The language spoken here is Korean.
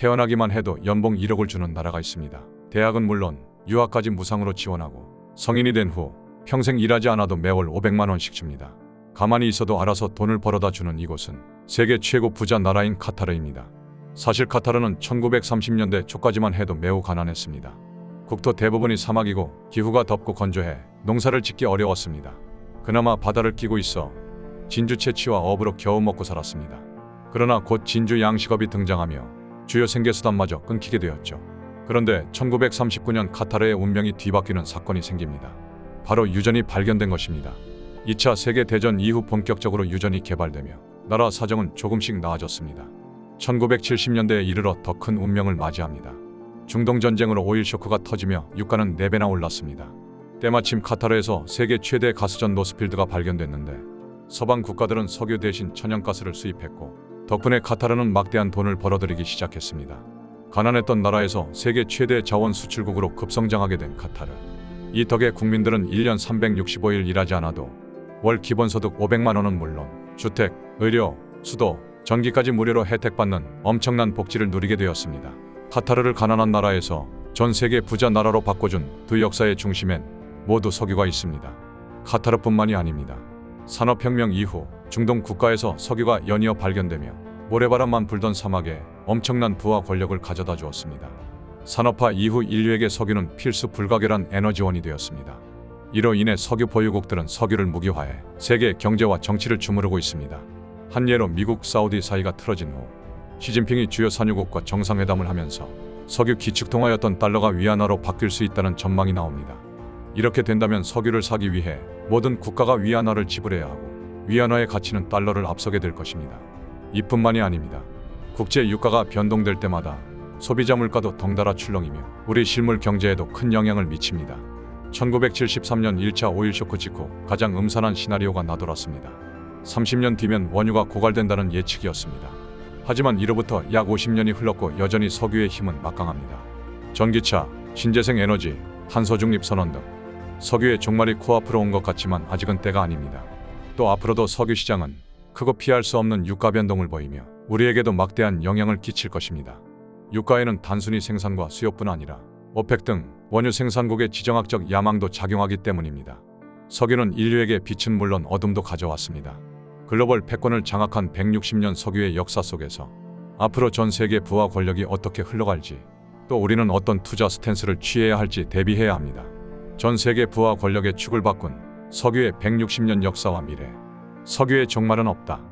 태어나기만 해도 연봉 1억을 주는 나라가 있습니다. 대학은 물론 유학까지 무상으로 지원하고 성인이 된 후 평생 일하지 않아도 매월 500만 원씩 줍니다. 가만히 있어도 알아서 돈을 벌어다 주는 이곳은 세계 최고 부자 나라인 카타르입니다. 사실 카타르는 1930년대 초까지만 해도 매우 가난했습니다. 국토 대부분이 사막이고 기후가 덥고 건조해 농사를 짓기 어려웠습니다. 그나마 바다를 끼고 있어 진주 채취와 어부로 겨우 먹고 살았습니다. 그러나 곧 진주 양식업이 등장하며 주요 생계수단마저 끊기게 되었죠. 그런데 1939년 카타르의 운명이 뒤바뀌는 사건이 생깁니다. 바로 유전이 발견된 것입니다. 2차 세계대전 이후 본격적으로 유전이 개발되며 나라 사정은 조금씩 나아졌습니다. 1970년대에 이르러 더 큰 운명을 맞이합니다. 중동전쟁으로 오일 쇼크가 터지며 유가는 4배나 올랐습니다. 때마침 카타르에서 세계 최대 가스전 노스필드가 발견됐는데 서방 국가들은 석유 대신 천연가스를 수입했고 덕분에 카타르는 막대한 돈을 벌어들이기 시작했습니다. 가난했던 나라에서 세계 최대 자원 수출국으로 급성장하게 된 카타르. 이 덕에 국민들은 1년 365일 일하지 않아도 월 기본소득 500만 원은 물론 주택, 의료, 수도, 전기까지 무료로 혜택받는 엄청난 복지를 누리게 되었습니다. 카타르를 가난한 나라에서 전 세계 부자 나라로 바꿔준 두 역사의 중심엔 모두 석유가 있습니다. 카타르뿐만이 아닙니다. 산업혁명 이후 중동 국가에서 석유가 연이어 발견되며 모래바람만 불던 사막에 엄청난 부와 권력을 가져다 주었습니다. 산업화 이후 인류에게 석유는 필수 불가결한 에너지원이 되었습니다. 이로 인해 석유 보유국들은 석유를 무기화해 세계 경제와 정치를 주무르고 있습니다. 한 예로 미국 사우디 사이가 틀어진 후 시진핑이 주요 산유국과 정상회담을 하면서 석유 기축통화였던 달러가 위안화로 바뀔 수 있다는 전망이 나옵니다. 이렇게 된다면 석유를 사기 위해 모든 국가가 위안화를 지불해야 하고 위안화의 가치는 달러를 앞서게 될 것입니다. 이뿐만이 아닙니다. 국제 유가가 변동될 때마다 소비자 물가도 덩달아 출렁이며 우리 실물 경제에도 큰 영향을 미칩니다. 1973년 1차 오일 쇼크 직후 가장 음산한 시나리오가 나돌았습니다. 30년 뒤면 원유가 고갈된다는 예측이었습니다. 하지만 이로부터 약 50년이 흘렀고 여전히 석유의 힘은 막강합니다. 전기차, 신재생 에너지, 탄소 중립 선언 등 석유의 종말이 코앞으로 온 것 같지만 아직은 때가 아닙니다. 또 앞으로도 석유 시장은 크고 피할 수 없는 유가 변동을 보이며 우리에게도 막대한 영향을 끼칠 것입니다. 유가에는 단순히 생산과 수요뿐 아니라 오펙 등 원유 생산국의 지정학적 야망도 작용하기 때문입니다. 석유는 인류에게 빛은 물론 어둠도 가져왔습니다. 글로벌 패권을 장악한 160년 석유의 역사 속에서 앞으로 전 세계 부와 권력이 어떻게 흘러갈지, 또 우리는 어떤 투자 스탠스를 취해야 할지 대비해야 합니다. 전 세계 부와 권력의 축을 바꾼 석유의 160년 역사와 미래. 석유의 종말은 없다.